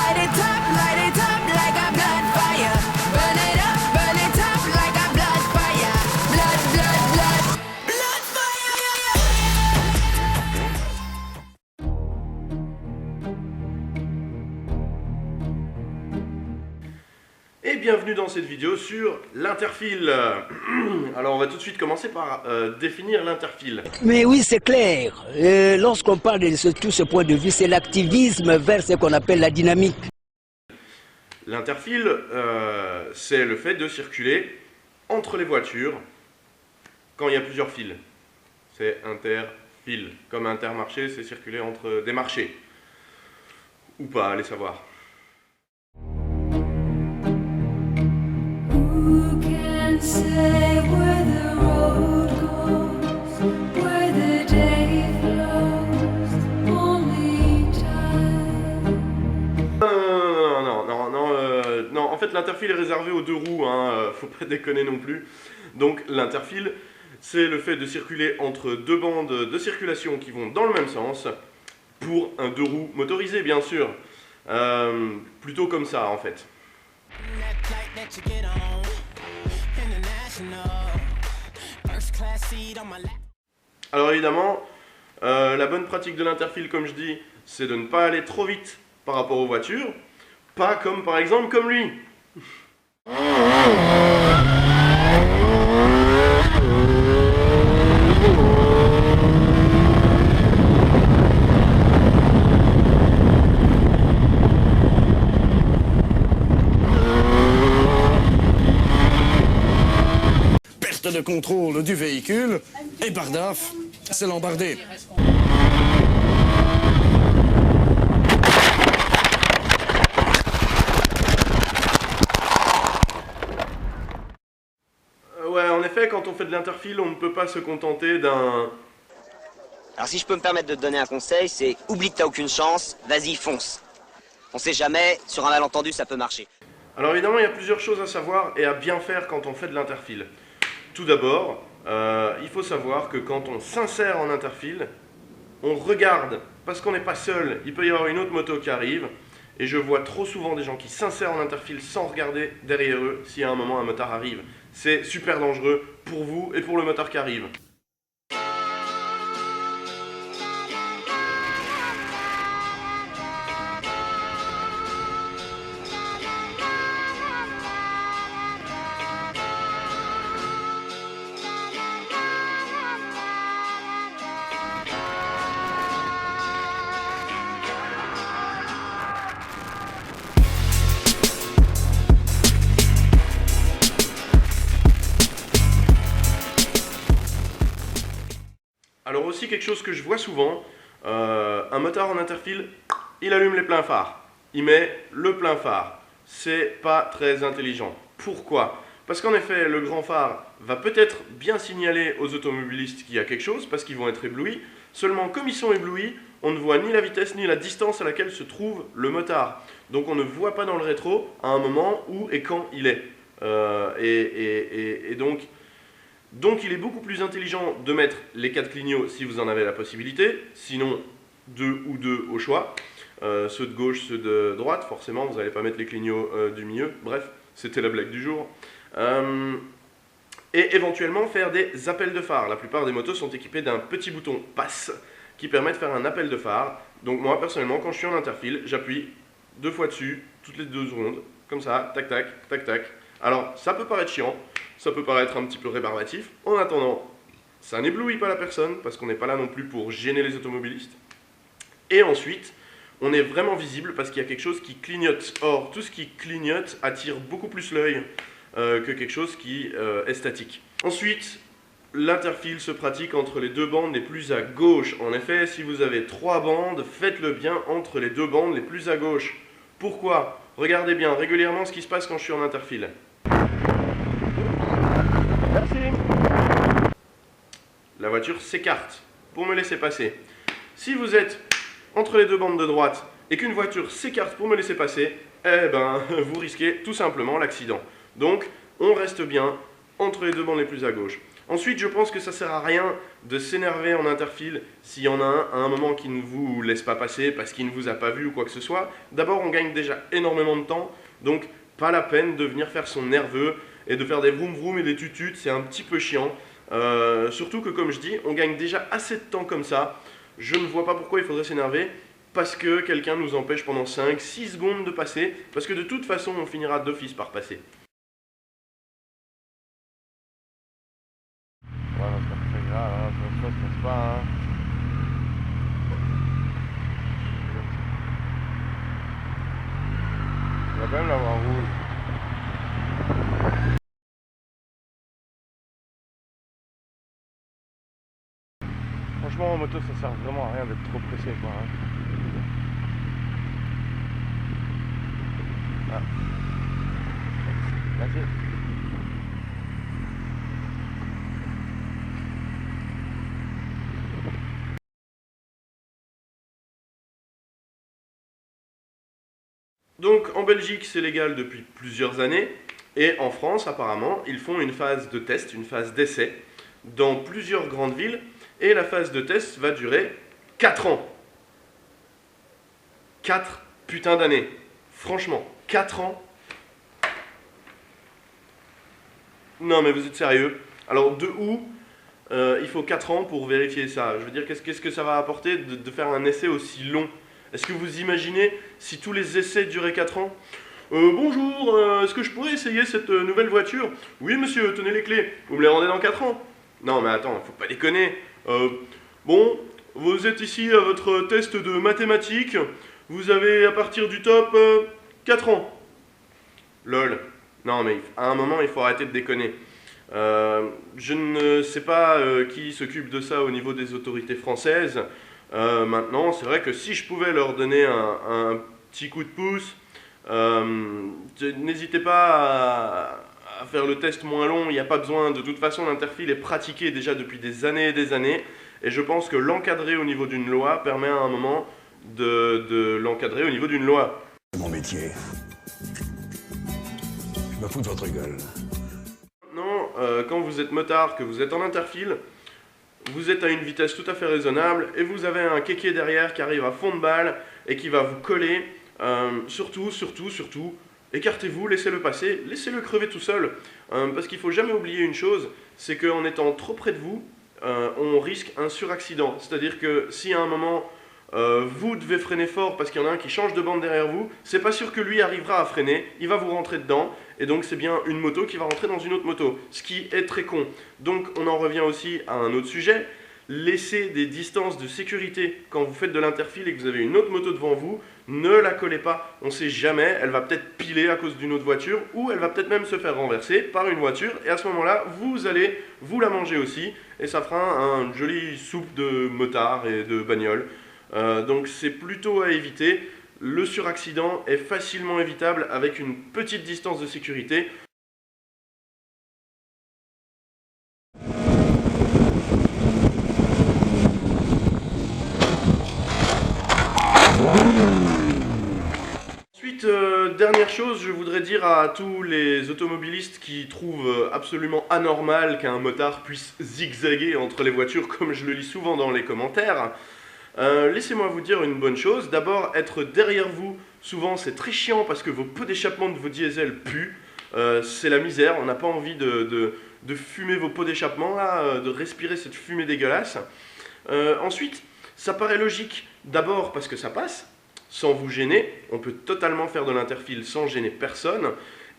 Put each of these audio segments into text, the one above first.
light it up like a blood fire. Burn it up like a blood fire. Blood, blood, blood, blood fire. Et bienvenue dans cette vidéo sur l'interfile. Alors on va tout de suite commencer par définir l'interfile. Mais oui, c'est clair. Lorsqu'on parle de tout ce point de vue, c'est l'activisme vers ce qu'on appelle la dynamique. L'interfile, c'est le fait de circuler entre les voitures quand il y a plusieurs fils. C'est interfile. Comme intermarché, c'est circuler entre des marchés. Ou pas, allez savoir. Who can say where the road goes, where the day flows, only time. Non, en fait l'interfile est réservé aux deux roues, hein, faut pas déconner non plus. Donc l'interfile, c'est le fait de circuler entre deux bandes de circulation qui vont dans le même sens, pour un deux roues motorisé bien sûr. Plutôt comme ça en fait. Alors évidemment, la bonne pratique de l'interfile, comme je dis, c'est de ne pas aller trop vite par rapport aux voitures. Pas comme par exemple comme lui. Perte de contrôle du véhicule et bardaf, c'est l'embardé. Ouais, en effet, quand on fait de l'interfile, on ne peut pas se contenter d'un... Alors si je peux me permettre de te donner un conseil, c'est oublie que t'as aucune chance, vas-y fonce. On sait jamais, sur un malentendu ça peut marcher. Alors évidemment, il y a plusieurs choses à savoir et à bien faire quand on fait de l'interfile. Tout d'abord, il faut savoir que quand on s'insère en interfile, on regarde, parce qu'on n'est pas seul, il peut y avoir une autre moto qui arrive, et je vois trop souvent des gens qui s'insèrent en interfile sans regarder derrière eux si à un moment un motard arrive. C'est super dangereux pour vous et pour le motard qui arrive. Alors aussi quelque chose que je vois souvent, un motard en interfile, il allume les pleins phares, il met le plein phare. C'est pas très intelligent. Pourquoi? Parce qu'en effet, le grand phare va peut-être bien signaler aux automobilistes qu'il y a quelque chose, parce qu'ils vont être éblouis. Seulement, comme ils sont éblouis, on ne voit ni la vitesse ni la distance à laquelle se trouve le motard. Donc on ne voit pas dans le rétro à un moment où et quand il est. Donc il est beaucoup plus intelligent de mettre les 4 clignots si vous en avez la possibilité, sinon 2 ou 2 au choix, ceux de gauche, ceux de droite, forcément vous n'allez pas mettre les clignots du milieu, bref, c'était la blague du jour. Et éventuellement faire des appels de phare. La plupart des motos sont équipées d'un petit bouton passe qui permet de faire un appel de phare. Donc moi personnellement quand je suis en interfile, j'appuie 2 fois dessus, toutes les 2 secondes, comme ça, tac tac, tac tac. Alors ça peut paraître chiant, ça peut paraître un petit peu rébarbatif. En attendant, ça n'éblouit pas la personne, parce qu'on n'est pas là non plus pour gêner les automobilistes. Et ensuite, on est vraiment visible parce qu'il y a quelque chose qui clignote. Or, tout ce qui clignote attire beaucoup plus l'œil que quelque chose qui est statique. Ensuite, l'interfile se pratique entre les 2 bandes les plus à gauche. En effet, si vous avez 3 bandes, faites-le bien entre les 2 bandes les plus à gauche. Pourquoi? Regardez bien régulièrement ce qui se passe quand je suis en interfile. Merci. La voiture s'écarte pour me laisser passer. Si vous êtes entre les 2 bandes de droite et qu'une voiture s'écarte pour me laisser passer, eh ben, vous risquez tout simplement l'accident. Donc, on reste bien entre les 2 bandes les plus à gauche. Ensuite, je pense que ça sert à rien de s'énerver en interfile s'il y en a un à un moment qui ne vous laisse pas passer parce qu'il ne vous a pas vu ou quoi que ce soit. D'abord, on gagne déjà énormément de temps, donc pas la peine de venir faire son nerveux et de faire des vroom vroom et des tututes, c'est un petit peu chiant. Surtout que, comme je dis, on gagne déjà assez de temps comme ça. Je ne vois pas pourquoi il faudrait s'énerver parce que quelqu'un nous empêche pendant 5-6 secondes de passer, parce que de toute façon, on finira d'office par passer. Ouais, c'est pas très grave, hein, ça se passe pas, hein. Il va quand même l'avoir rouge. Franchement, en moto, ça sert vraiment à rien d'être trop pressé, quoi, hein. Ah. Merci. Donc en Belgique c'est légal depuis plusieurs années et en France apparemment ils font une phase de test, une phase d'essai dans plusieurs grandes villes et la phase de test va durer 4 ans. 4 putains d'années. Franchement, 4 ans. Non mais vous êtes sérieux? Alors de où il faut 4 ans pour vérifier ça? Je veux dire, qu'est-ce que ça va apporter de faire un essai aussi long? Est-ce que vous imaginez si tous les essais duraient 4 ans? Bonjour, est-ce que je pourrais essayer cette nouvelle voiture? Oui monsieur, tenez les clés, vous me les rendez dans 4 ans? Non mais attends, faut pas déconner. Bon, vous êtes ici à votre test de mathématiques, vous avez à partir du top 4 ans. Lol. Non mais à un moment il faut arrêter de déconner. Je ne sais pas qui s'occupe de ça au niveau des autorités françaises. Maintenant, c'est vrai que si je pouvais leur donner un petit coup de pouce, n'hésitez pas à faire le test moins long, il n'y a pas besoin, de toute façon l'interfile est pratiqué déjà depuis des années et des années, et je pense que l'encadrer au niveau d'une loi permet à un moment de l'encadrer au niveau d'une loi. C'est mon métier. Je me fous de votre gueule. Non, quand vous êtes motard, que vous êtes en interfile, vous êtes à une vitesse tout à fait raisonnable et vous avez un kéké derrière qui arrive à fond de balle et qui va vous coller. Surtout, écartez-vous, laissez-le passer, laissez-le crever tout seul. Parce qu'il ne faut jamais oublier une chose, c'est qu'en étant trop près de vous, on risque un suraccident. C'est-à-dire que si à un moment, vous devez freiner fort parce qu'il y en a un qui change de bande derrière vous, c'est pas sûr que lui arrivera à freiner, il va vous rentrer dedans, et donc c'est bien une moto qui va rentrer dans une autre moto, ce qui est très con. Donc on en revient aussi à un autre sujet, laissez des distances de sécurité quand vous faites de l'interfile et que vous avez une autre moto devant vous, ne la collez pas, on sait jamais, elle va peut-être piler à cause d'une autre voiture, ou elle va peut-être même se faire renverser par une voiture, et à ce moment-là, vous allez vous la manger aussi, et ça fera un joli soupe de motard et de bagnole. Donc c'est plutôt à éviter. Le suraccident est facilement évitable avec une petite distance de sécurité. Ensuite, dernière chose, je voudrais dire à tous les automobilistes qui trouvent absolument anormal qu'un motard puisse zigzaguer entre les voitures, comme je le lis souvent dans les commentaires. Laissez-moi vous dire une bonne chose. D'abord, être derrière vous, souvent c'est très chiant parce que vos pots d'échappement de vos diesels puent. C'est la misère, on n'a pas envie de fumer vos pots d'échappement, là, de respirer cette fumée dégueulasse. Ensuite, ça paraît logique, d'abord parce que ça passe, sans vous gêner. On peut totalement faire de l'interfile sans gêner personne.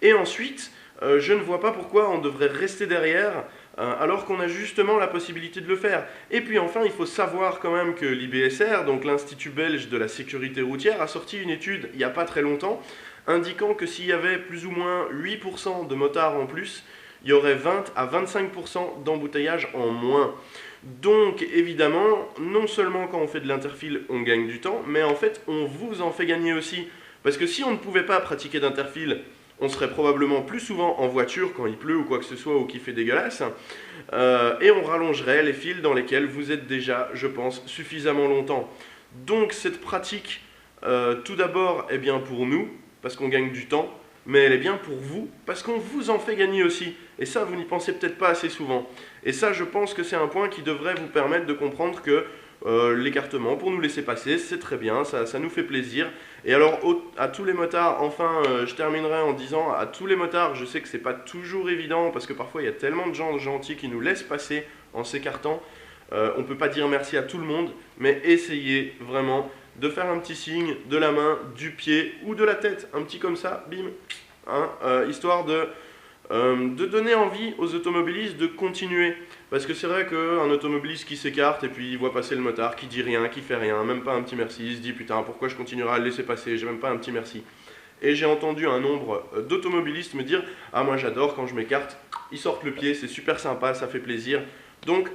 Et ensuite, je ne vois pas pourquoi on devrait rester derrière alors qu'on a justement la possibilité de le faire. Et puis enfin, il faut savoir quand même que l'IBSR, donc l'Institut belge de la sécurité routière, a sorti une étude il n'y a pas très longtemps, indiquant que s'il y avait plus ou moins 8% de motards en plus, il y aurait 20 à 25% d'embouteillage en moins. Donc évidemment, non seulement quand on fait de l'interfile, on gagne du temps, mais en fait, on vous en fait gagner aussi. Parce que si on ne pouvait pas pratiquer d'interfile, on serait probablement plus souvent en voiture quand il pleut ou quoi que ce soit ou qu'il fait dégueulasse, et on rallongerait les files dans lesquelles vous êtes déjà, je pense, suffisamment longtemps. Donc cette pratique, tout d'abord, est bien pour nous, parce qu'on gagne du temps, mais elle est bien pour vous, parce qu'on vous en fait gagner aussi. Et ça, vous n'y pensez peut-être pas assez souvent. Et ça, je pense que c'est un point qui devrait vous permettre de comprendre que l'écartement, pour nous laisser passer, c'est très bien, ça nous fait plaisir. Et alors, à tous les motards, enfin, je terminerai en disant, à tous les motards, je sais que c'est pas toujours évident, parce que parfois, il y a tellement de gens gentils qui nous laissent passer en s'écartant. On peut pas dire merci à tout le monde, mais essayez vraiment de faire un petit signe de la main, du pied ou de la tête, un petit comme ça, bim, hein, histoire de donner envie aux automobilistes de continuer. Parce que c'est vrai qu'un automobiliste qui s'écarte et puis il voit passer le motard, qui dit rien, qui fait rien, même pas un petit merci, il se dit putain pourquoi je continuerai à le laisser passer, j'ai même pas un petit merci. Et j'ai entendu un nombre d'automobilistes me dire ah moi j'adore quand je m'écarte, ils sortent le pied, c'est super sympa, ça fait plaisir. Donc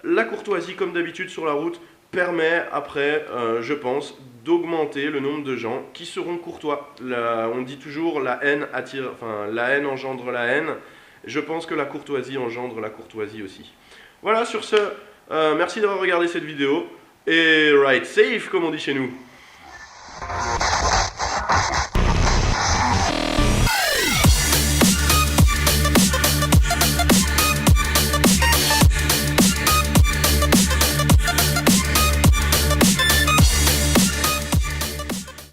la courtoisie comme d'habitude sur la route permet après, je pense, d'augmenter le nombre de gens qui seront courtois. On dit toujours la haine attire, enfin la haine engendre la haine. Je pense que la courtoisie engendre la courtoisie aussi. Voilà, sur ce, merci d'avoir regardé cette vidéo et ride safe comme on dit chez nous.